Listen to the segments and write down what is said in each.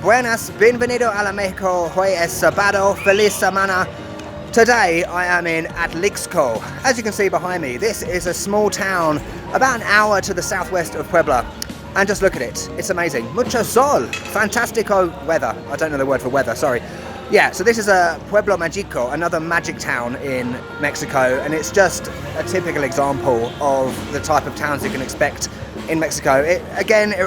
buenas, bienvenido a la Mexico, hoy es sábado, feliz semana. Today I am in Atlixco. As you can see behind me, this is a small town about an hour to the southwest of Puebla. And just look at it, it's amazing. Mucho sol, fantastico weather. I don't know the word for weather, sorry. Yeah, so this is a Pueblo Magico, another magic town in Mexico, and it's just a typical example of the type of towns you can expect in Mexico. It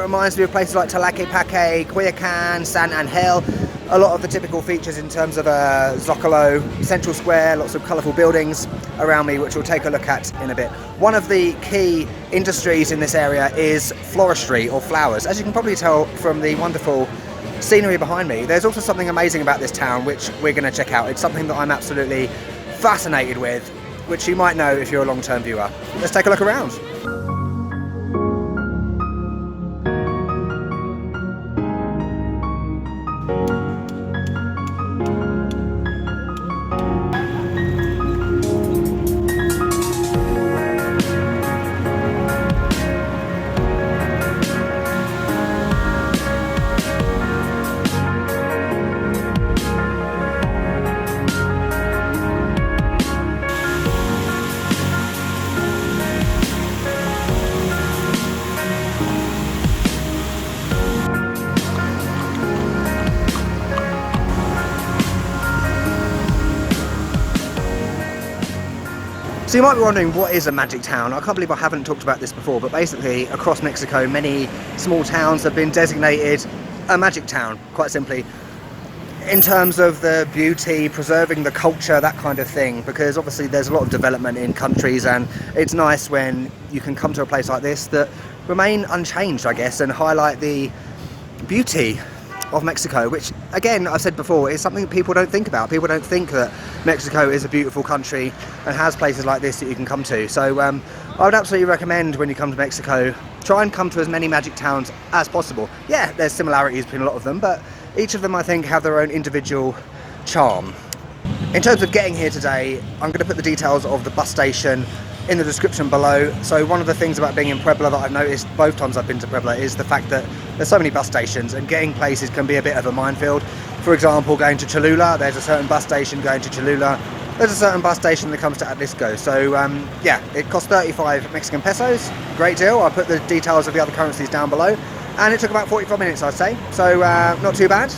reminds me of places like Tlaquepaque, Cuyoacan, San Angel. A lot of the typical features in terms of Zocalo, Central Square, lots of colourful buildings around me, which we'll take a look at in a bit. One of the key industries in this area is floristry, or flowers. As you can probably tell from the wonderful scenery behind me, there's also something amazing about this town which we're going to check out. It's something that I'm absolutely fascinated with, which you might know if you're a long-term viewer. Let's take a look around. So you might be wondering, what is a magic town? I can't believe I haven't talked about this before, but basically across Mexico many small towns have been designated a magic town, quite simply, in terms of the beauty, preserving the culture, that kind of thing, because obviously there's a lot of development in countries, and it's nice when you can come to a place like this that remain unchanged, I guess, and highlight the beauty of Mexico, which again, I've said before, is something that people don't think about. People don't think that Mexico is a beautiful country and has places like this that you can come to. So I would absolutely recommend, when you come to Mexico, try and come to as many magic towns as possible. Yeah, there's similarities between a lot of them, but each of them I think have their own individual charm. In terms of getting here today, I'm going to put the details of the bus station in the description below. So one of the things about being in Puebla that I've noticed both times I've been to Puebla is the fact that there's so many bus stations, and getting places can be a bit of a minefield. For example, going to Cholula, there's a certain bus station going to Cholula. There's a certain bus station that comes to Atlixco. So yeah, it costs 35 Mexican pesos. Great deal. I'll put the details of the other currencies down below. And it took about 45 minutes, I'd say. So not too bad.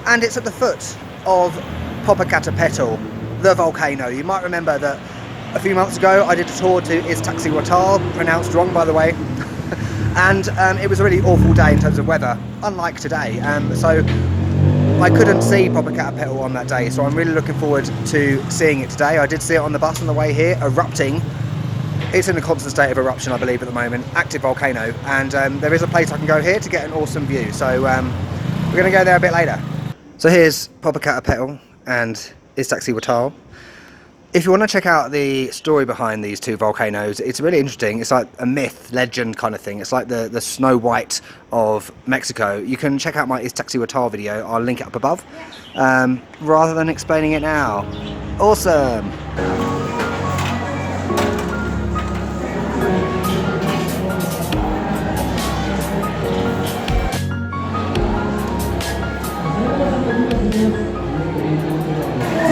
And it's at the foot of Popocatepetl, the volcano. You might remember that a few months ago I did a tour to Iztaccíhuatl, pronounced wrong by the way, and it was a really awful day in terms of weather, unlike today, so I couldn't see Popocatepetl on that day, so I'm really looking forward to seeing it today. I did see it on the bus on the way here, erupting. It's in a constant state of eruption, I believe, at the moment, active volcano, and there is a place I can go here to get an awesome view, so we're going to go there a bit later. So here's Popocatepetl and Iztaccíhuatl. If you want to check out the story behind these two volcanoes, it's really interesting. It's like a myth, legend kind of thing. It's like the Snow White of Mexico. You can check out my Iztaccíhuatl video. I'll link it up above. Rather than explaining it now. Awesome!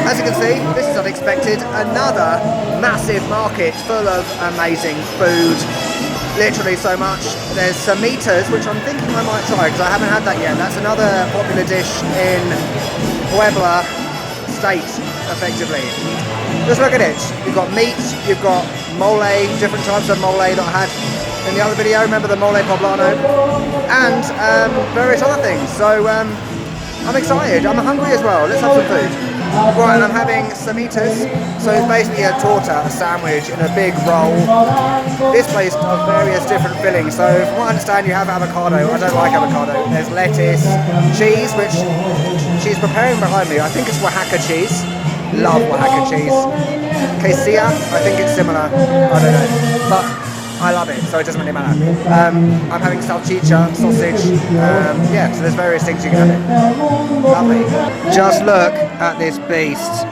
As you can see, this is unexpected. Another massive market full of amazing food. Literally so much. There's Cemitas, which I'm thinking I might try because I haven't had that yet. That's another popular dish in Puebla state, effectively. Just look at it. You've got meat, you've got mole, different types of mole that I had in the other video. Remember the mole poblano? And various other things. So I'm excited. I'm hungry as well. Let's have some food. Right, I'm having Cemitas, so it's basically a torta, a sandwich in a big roll. This place of various different fillings, so from what I understand you have avocado. I don't like avocado. There's lettuce, cheese, which she's preparing behind me. I think it's Oaxaca cheese. Love Oaxaca cheese. Quesilla, I think it's similar. I don't know, but I love it, so it doesn't really matter. I'm having salchicha, sausage, yeah, so there's various things you can have. Lovely. Just look at this beast.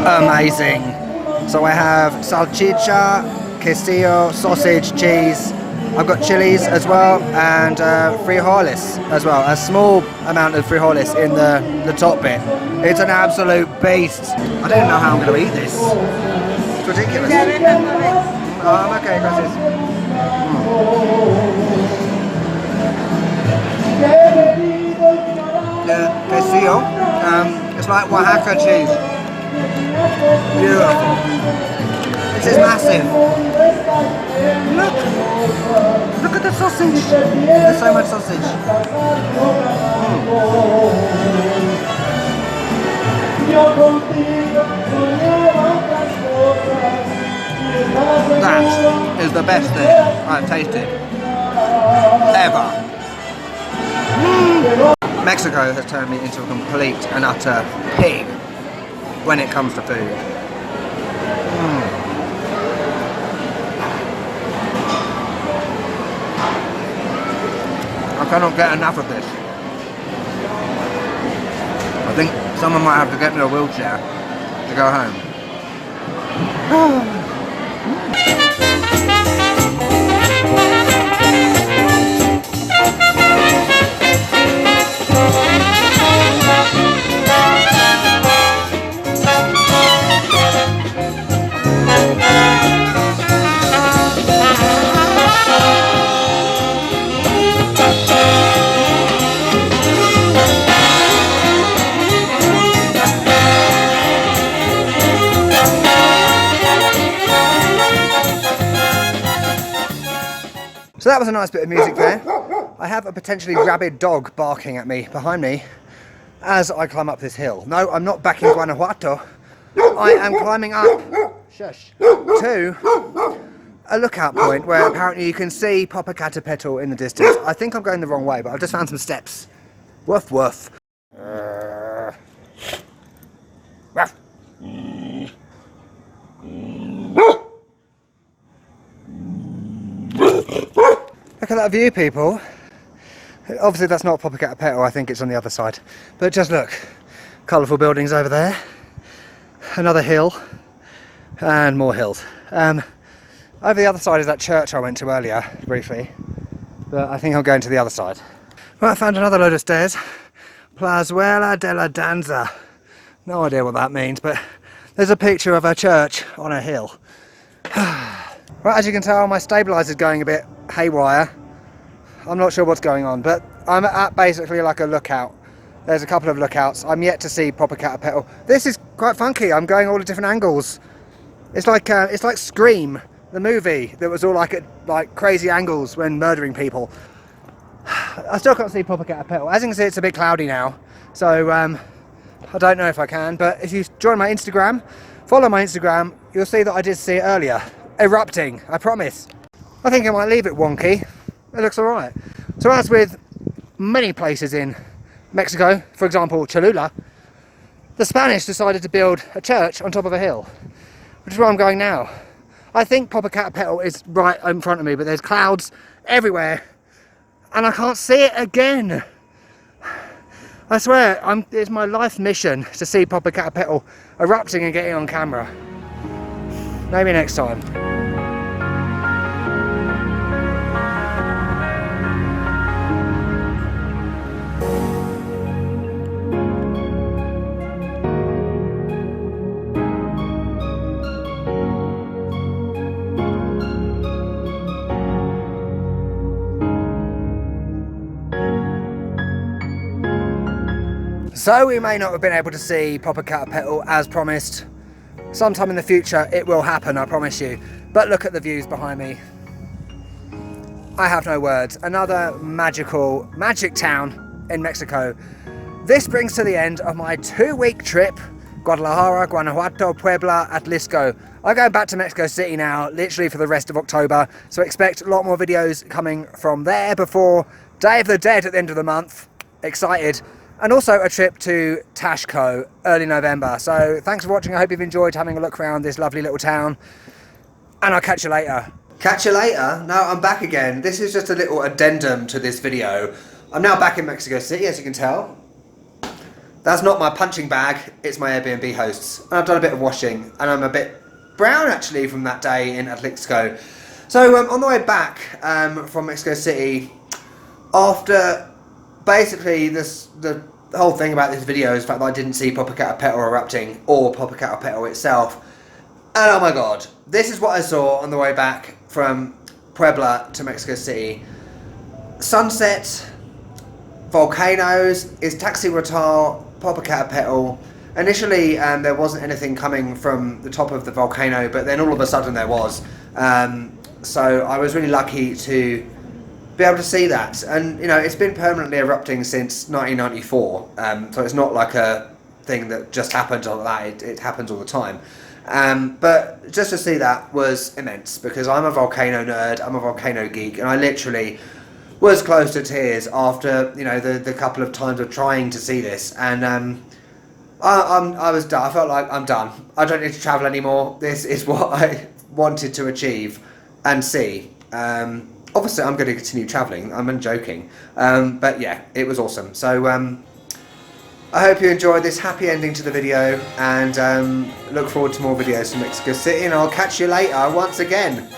Amazing. So I have salchicha, quesillo, sausage, cheese, I've got chilies as well, and frijoles as well. A small amount of frijoles in the top bit. It's an absolute beast. I don't know how I'm going to eat this. It's ridiculous. Oh, okay, gracias. The quesillo, it's like Oaxaca cheese. Beautiful. This is massive. Look at the sausage. There's so much sausage. That is the best thing I've tasted ever. Mexico has turned me into a complete and utter pig when it comes to food. I cannot get enough of this. I think someone might have to get me a wheelchair to go home. So that was a nice bit of music there. I have a potentially rabid dog barking at me behind me as I climb up this hill. No, I'm not back in Guanajuato. I am climbing up to a lookout point where apparently you can see Popocatepetl in the distance. I think I'm going the wrong way, but I've just found some steps. Woof woof. Ruff. Look at that view, people. Obviously that's not Popocatepetl, I think it's on the other side. But just look, colourful buildings over there. Another hill, and more hills. Over the other side is that church I went to earlier, briefly. But I think I'm going to the other side. Well, I found another load of stairs. Plazuela de la Danza. No idea what that means, but there's a picture of a church on a hill. Right, as you can tell, my stabilizer's going a bit haywire. I'm not sure what's going on, but I'm at basically like a lookout. There's a couple of lookouts. I'm yet to see Popocatepetl. This is quite funky. I'm going all the different angles. It's like Scream, the movie that was all like at like crazy angles when murdering people. I still can't see Popocatepetl. As you can see, it's a bit cloudy now, so I don't know if I can. But if you join my Instagram, follow my Instagram, you'll see that I did see it earlier. Erupting, I promise. I think I might leave it wonky. It looks alright. So as with many places in Mexico, for example Cholula, the Spanish decided to build a church on top of a hill, which is where I'm going now. I think Popocatepetl is right in front of me, but there's clouds everywhere and I can't see it again. I swear, it's my life mission to see Popocatepetl erupting and getting on camera. Maybe next time. So we may not have been able to see Popocatepetl as promised. Sometime in the future it will happen, I promise you. But look at the views behind me. I have no words. Another magic town in Mexico. This brings to the end of my 2-week trip. Guadalajara, Guanajuato, Puebla, Atlixco. I'm going back to Mexico City now, literally for the rest of October. So expect a lot more videos coming from there before Day of the Dead at the end of the month. Excited. And also a trip to Taxco early November. So thanks for watching. I hope you've enjoyed having a look around this lovely little town. And I'll catch you later. Catch you later? No, I'm back again. This is just a little addendum to this video. I'm now back in Mexico City, as you can tell. That's not my punching bag, it's my Airbnb hosts. And I've done a bit of washing, and I'm a bit brown actually from that day in Atlixco. So on the way back from Mexico City, after basically the whole thing about this video is the fact that I didn't see Popocatepetl erupting or Popocatepetl itself, and oh my god, this is what I saw on the way back from Puebla to Mexico City. Sunset, volcanoes, Iztaccíhuatl, Popocatepetl. Initially there wasn't anything coming from the top of the volcano, but then all of a sudden there was. So I was really lucky to be able to see that, and you know, it's been permanently erupting since 1994, so it's not like a thing that just happens like that, it happens all the time. But just to see that was immense, because I'm a volcano nerd, I'm a volcano geek, and I literally was close to tears after, you know, the couple of times of trying to see this, and I was done. I felt like I'm done. I don't need to travel anymore. This is what I wanted to achieve and see. Obviously I'm going to continue travelling, I'm joking, but yeah, it was awesome. So I hope you enjoyed this happy ending to the video, and look forward to more videos from Mexico City, and I'll catch you later once again.